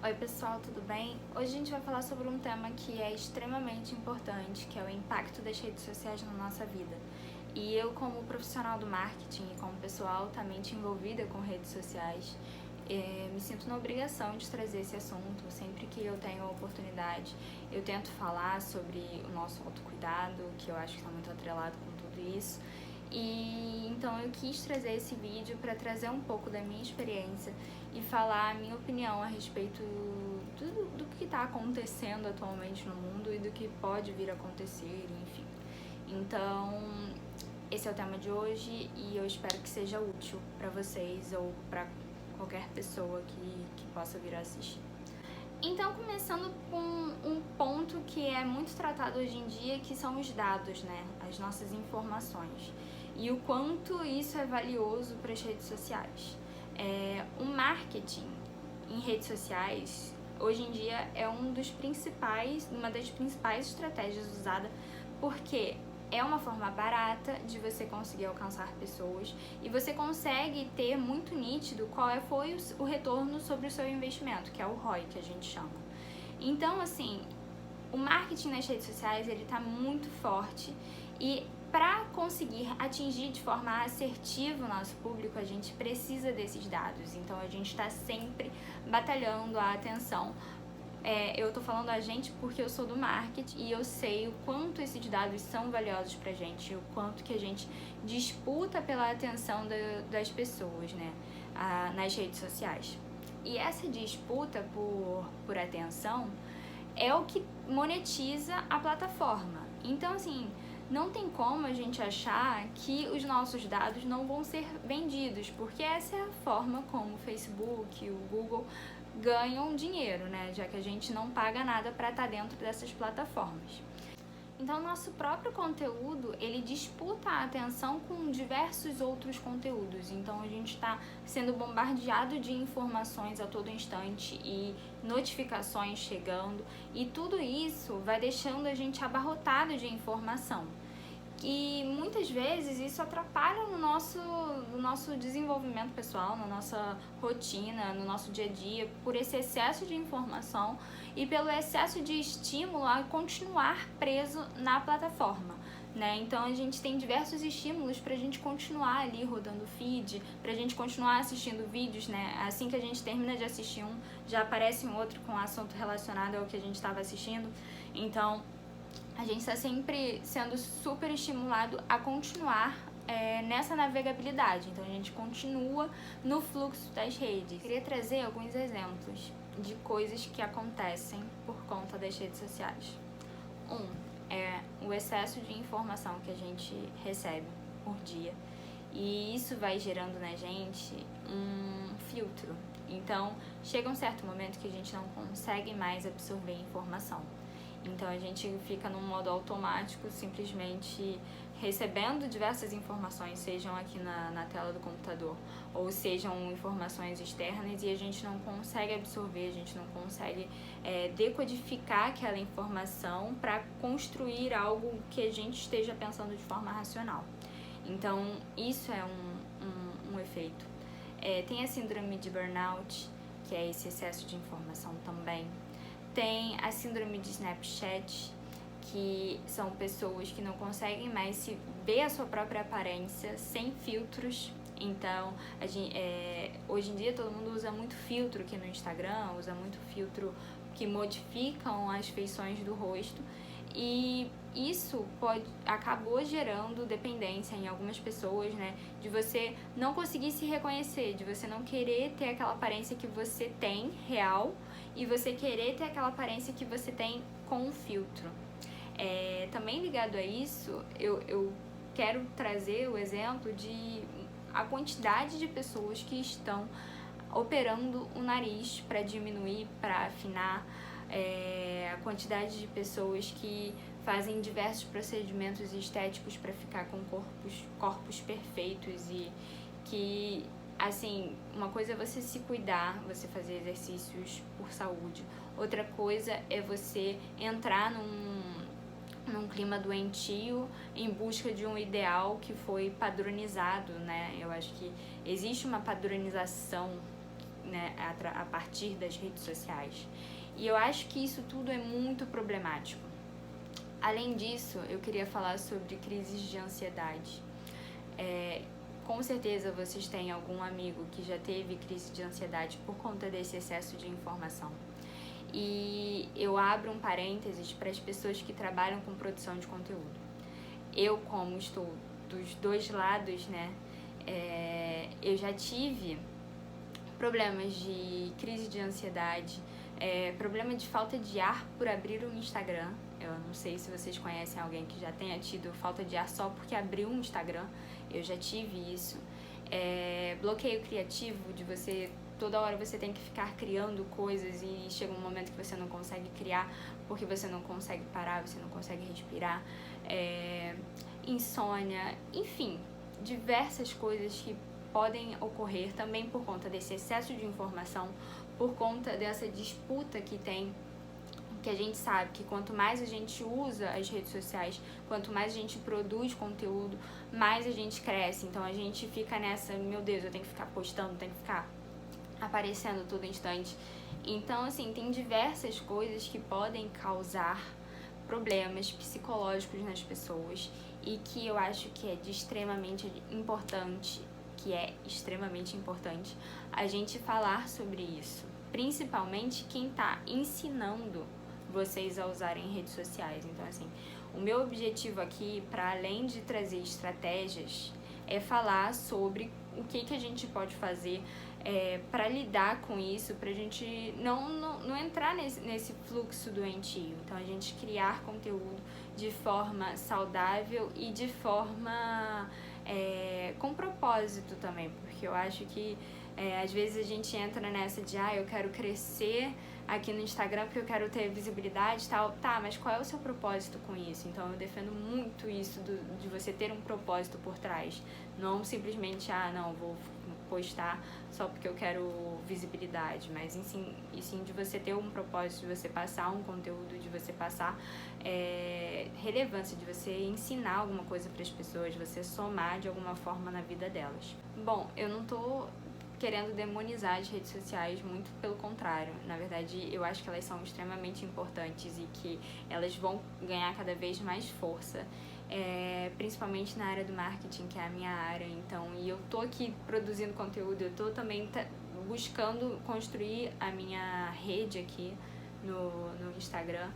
Oi pessoal, tudo bem? Hoje a gente vai falar sobre um tema que é extremamente importante, que é o impacto das redes sociais na nossa vida. E eu, como profissional do marketing e como pessoa altamente envolvida com redes sociais, me sinto na obrigação de trazer esse assunto. Sempre que eu tenho a oportunidade, eu tento falar sobre o nosso autocuidado, que eu acho que está muito atrelado com tudo isso. E então eu quis trazer esse vídeo para trazer um pouco da minha experiência e falar a minha opinião a respeito do que está acontecendo atualmente no mundo e do que pode vir a acontecer, enfim. Então, esse é o tema de hoje e eu espero que seja útil para vocês ou para qualquer pessoa que possa vir a assistir. Então, começando com um ponto que é muito tratado hoje em dia, que são os dados, né? As nossas informações. E o quanto isso é valioso para as redes sociais. O marketing em redes sociais, hoje em dia, é uma das principais estratégias usadas, porque é uma forma barata de você conseguir alcançar pessoas e você consegue ter muito nítido foi o retorno sobre o seu investimento, que é o ROI, que a gente chama. Então, assim, o marketing nas redes sociais, ele tá muito forte e para conseguir atingir de forma assertiva o nosso público, a gente precisa desses dados. Então, a gente está sempre batalhando a atenção. Eu tô falando a gente porque eu sou do marketing e eu sei o quanto esses dados são valiosos pra gente, o quanto que a gente disputa pela atenção das pessoas, né, nas redes sociais. E essa disputa por atenção é o que monetiza a plataforma. Então, assim, não tem como a gente achar que os nossos dados não vão ser vendidos, porque essa é a forma como o Facebook, o Google ganham dinheiro, né? Já que a gente não paga nada para estar dentro dessas plataformas. Então, nosso próprio conteúdo, ele disputa a atenção com diversos outros conteúdos. Então, a gente está sendo bombardeado de informações a todo instante e notificações chegando. E tudo isso vai deixando a gente abarrotado de informação. E muitas vezes isso atrapalha no nosso desenvolvimento pessoal, na nossa rotina, no nosso dia a dia, por esse excesso de informação e pelo excesso de estímulo a continuar preso na plataforma, né? Então a gente tem diversos estímulos pra gente continuar ali rodando o feed, pra gente continuar assistindo vídeos, né? Assim que a gente termina de assistir um, já aparece um outro com assunto relacionado ao que a gente estava assistindo. Então, a gente está sempre sendo super estimulado a continuar nessa navegabilidade. Então, a gente continua no fluxo das redes. Queria trazer alguns exemplos de coisas que acontecem por conta das redes sociais. É o excesso de informação que a gente recebe por dia. E isso vai gerando na gente um filtro. Então, chega um certo momento que a gente não consegue mais absorver informação. Então a gente fica num modo automático, simplesmente recebendo diversas informações, sejam aqui na tela do computador, ou sejam informações externas, e a gente não consegue absorver, a gente não consegue decodificar aquela informação para construir algo que a gente esteja pensando de forma racional. Então isso é um efeito. Tem a síndrome de burnout, que é esse excesso de informação também. Tem a síndrome de Snapchat, que são pessoas que não conseguem mais se ver a sua própria aparência sem filtros. Então, hoje em dia todo mundo usa muito filtro aqui no Instagram, usa muito filtro que modificam as feições do rosto. E isso acabou gerando dependência em algumas pessoas, né? De você não conseguir se reconhecer, de você não querer ter aquela aparência que você tem, real, e você querer ter aquela aparência que você tem com um filtro. Também ligado a isso, eu quero trazer o exemplo de a quantidade de pessoas que estão operando o nariz para diminuir, para afinar, a quantidade de pessoas que fazem diversos procedimentos estéticos para ficar com corpos perfeitos e que, assim, uma coisa é você se cuidar, você fazer exercícios por saúde, outra coisa é você entrar num clima doentio em busca de um ideal que foi padronizado, né? Eu acho que existe uma padronização né, a partir das redes sociais. E eu acho que isso tudo é muito problemático. Além disso, eu queria falar sobre crises de ansiedade. Com certeza vocês têm algum amigo que já teve crise de ansiedade por conta desse excesso de informação. E eu abro um parênteses para as pessoas que trabalham com produção de conteúdo. Eu, como estou dos dois lados, né, eu já tive problemas de crise de ansiedade, problema de falta de ar por abrir um Instagram. Eu não sei se vocês conhecem alguém que já tenha tido falta de ar só porque abriu um Instagram. Eu já tive isso. Bloqueio criativo, de você, toda hora você tem que ficar criando coisas e chega um momento que você não consegue criar porque você não consegue parar, você não consegue respirar. Insônia, enfim, diversas coisas que podem ocorrer também por conta desse excesso de informação, por conta dessa disputa que tem, que a gente sabe que quanto mais a gente usa as redes sociais, quanto mais a gente produz conteúdo, mais a gente cresce. Então a gente fica nessa, meu Deus, eu tenho que ficar postando, tenho que ficar aparecendo todo instante. Então, assim, tem diversas coisas que podem causar problemas psicológicos nas pessoas e que eu acho que é extremamente importante a gente falar sobre isso. Principalmente quem está ensinando vocês a usarem redes sociais. Então, assim, o meu objetivo aqui, para além de trazer estratégias, é falar sobre o que a gente pode fazer para lidar com isso, para a gente não entrar nesse fluxo doentio. Então, a gente criar conteúdo de forma saudável e de forma com propósito também, porque eu acho que às vezes a gente entra nessa de eu quero crescer aqui no Instagram porque eu quero ter visibilidade e tal. Tá, mas qual é o seu propósito com isso? Então eu defendo muito isso de você ter um propósito por trás. Não simplesmente, não, vou postar só porque eu quero visibilidade, mas e sim de você ter um propósito, de você passar um conteúdo, de você passar relevância, de você ensinar alguma coisa para as pessoas, de você somar de alguma forma na vida delas. Bom, eu não tô querendo demonizar as redes sociais, muito pelo contrário. Na verdade, eu acho que elas são extremamente importantes e que elas vão ganhar cada vez mais força, principalmente na área do marketing, que é a minha área. Então, e eu tô aqui produzindo conteúdo, eu tô também buscando construir a minha rede aqui no Instagram.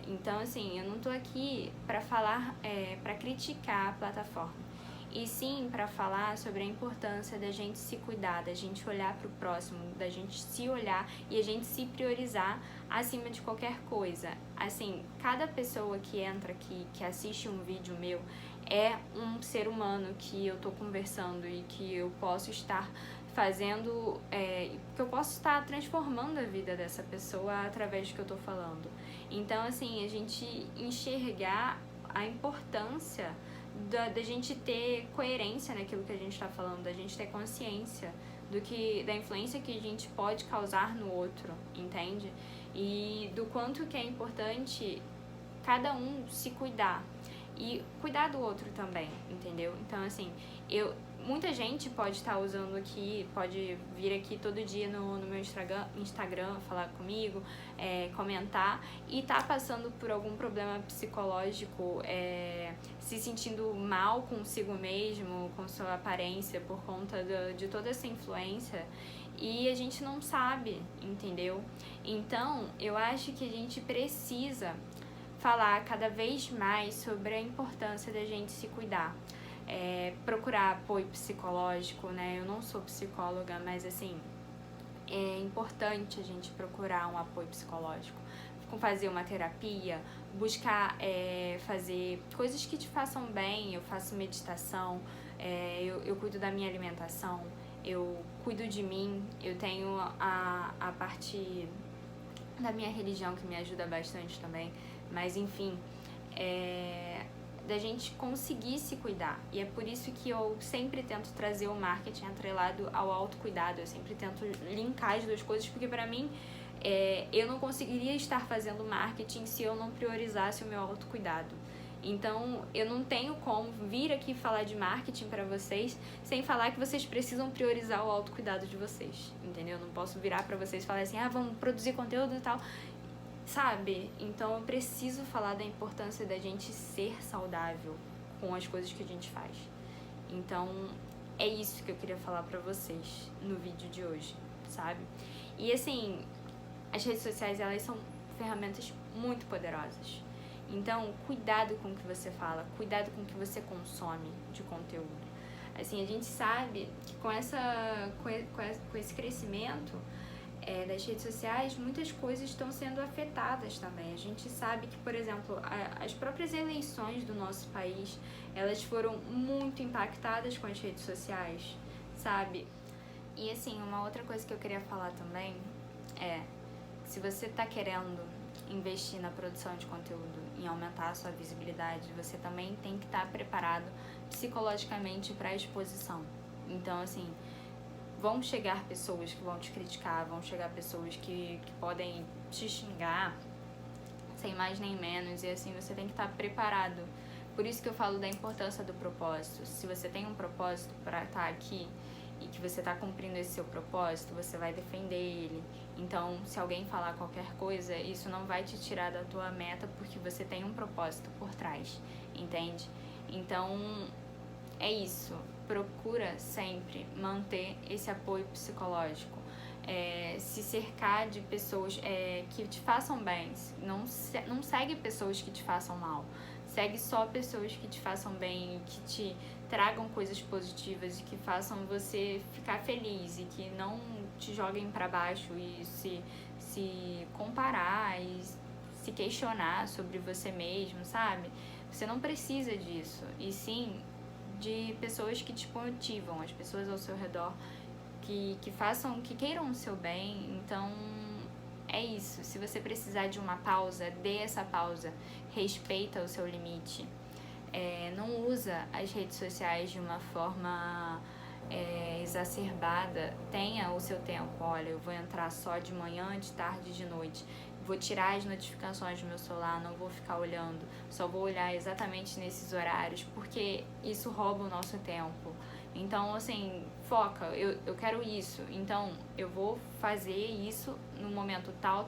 Então, assim, eu não tô aqui para falar, para criticar a plataforma, e sim para falar sobre a importância da gente se cuidar, da gente olhar para o próximo, da gente se olhar e a gente se priorizar acima de qualquer coisa. Assim, cada pessoa que entra aqui, que assiste um vídeo meu, é um ser humano que eu tô conversando e que eu posso estar fazendo, que eu posso estar transformando a vida dessa pessoa através do que eu tô falando. Então, assim, a gente enxergar a importância da gente ter coerência naquilo que a gente está falando, da gente ter consciência da influência que a gente pode causar no outro, entende? E do quanto que é importante cada um se cuidar e cuidar do outro também, entendeu? Então, assim, muita gente pode estar usando aqui, pode vir aqui todo dia no meu Instagram falar comigo, comentar, e tá passando por algum problema psicológico, se sentindo mal consigo mesmo, com sua aparência, por conta de toda essa influência, e a gente não sabe, entendeu? Então, eu acho que a gente precisa falar cada vez mais sobre a importância da gente se cuidar. Procurar apoio psicológico, né? Eu não sou psicóloga, mas assim, é importante a gente procurar um apoio psicológico, fazer uma terapia, buscar fazer coisas que te façam bem. Eu faço meditação, eu cuido da minha alimentação, eu cuido de mim, eu tenho a parte da minha religião que me ajuda bastante também, mas enfim, da gente conseguir se cuidar. E é por isso que eu sempre tento trazer o marketing atrelado ao autocuidado. Eu sempre tento linkar as duas coisas, porque pra mim eu não conseguiria estar fazendo marketing se eu não priorizasse o meu autocuidado. Então, eu não tenho como vir aqui falar de marketing para vocês sem falar que vocês precisam priorizar o autocuidado de vocês, entendeu? Eu não posso virar para vocês e falar assim, vamos produzir conteúdo e tal, sabe? Então, eu preciso falar da importância da gente ser saudável com as coisas que a gente faz. Então, é isso que eu queria falar pra vocês no vídeo de hoje, sabe? E assim, as redes sociais, elas são ferramentas muito poderosas. Então, cuidado com o que você fala, cuidado com o que você consome de conteúdo. Assim, a gente sabe que com esse crescimento das redes sociais, muitas coisas estão sendo afetadas também. A gente sabe que, por exemplo, as próprias eleições do nosso país, elas foram muito impactadas com as redes sociais, sabe? E assim, uma outra coisa que eu queria falar também é, se você tá querendo investir na produção de conteúdo, em aumentar a sua visibilidade, você também tem que estar preparado psicologicamente para a exposição. Então, assim, vão chegar pessoas que vão te criticar, vão chegar pessoas que podem te xingar, sem mais nem menos, e assim, você tem que estar preparado. Por isso que eu falo da importância do propósito. Se você tem um propósito para estar aqui e que você está cumprindo esse seu propósito, você vai defender ele. Então, se alguém falar qualquer coisa, isso não vai te tirar da tua meta, porque você tem um propósito por trás, entende? Então, é isso. Procura sempre manter esse apoio psicológico. Se cercar de pessoas que te façam bem. Não segue pessoas que te façam mal. Segue só pessoas que te façam bem, que te tragam coisas positivas e que façam você ficar feliz e que não te joguem para baixo e se comparar e se questionar sobre você mesmo, sabe? Você não precisa disso, e sim de pessoas que te motivam, as pessoas ao seu redor que queiram o seu bem. Então é isso. Se você precisar de uma pausa, dê essa pausa, respeita o seu limite. Não usa as redes sociais de uma forma exacerbada. Tenha o seu tempo. Olha, eu vou entrar só de manhã, de tarde e de noite. Vou tirar as notificações do meu celular, não vou ficar olhando. Só vou olhar exatamente nesses horários, porque isso rouba o nosso tempo. Então, assim, foca, eu quero isso, então eu vou fazer isso no momento tal,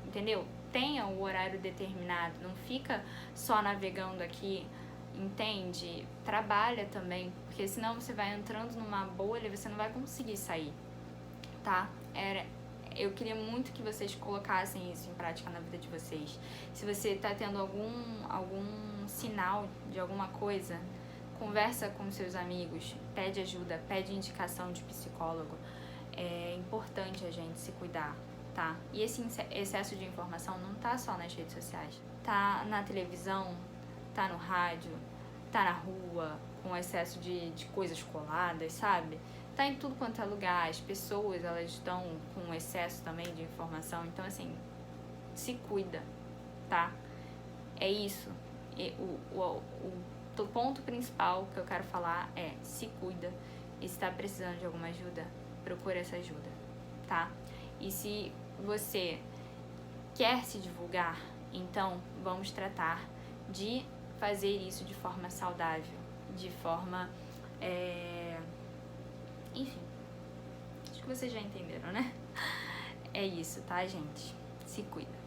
entendeu? Tenha o horário determinado, não fica só navegando aqui, entende? Trabalha também, porque senão você vai entrando numa bolha e você não vai conseguir sair, tá? Eu queria muito que vocês colocassem isso em prática na vida de vocês. Se você tá tendo algum sinal de alguma coisa, conversa com seus amigos, pede ajuda, pede indicação de psicólogo. É importante a gente se cuidar, tá? E esse excesso de informação não tá só nas redes sociais. Tá na televisão, tá no rádio, tá na rua, com excesso de coisas coladas, sabe? Tá em tudo quanto é lugar. As pessoas, elas estão com excesso também de informação. Então, assim, se cuida, tá? É isso. O ponto principal que eu quero falar é: se cuida. E se tá precisando de alguma ajuda, procura essa ajuda, tá? E se você quer se divulgar, então vamos tratar de fazer isso de forma saudável, de forma... Enfim, acho que vocês já entenderam, né? É isso, tá, gente? Se cuida.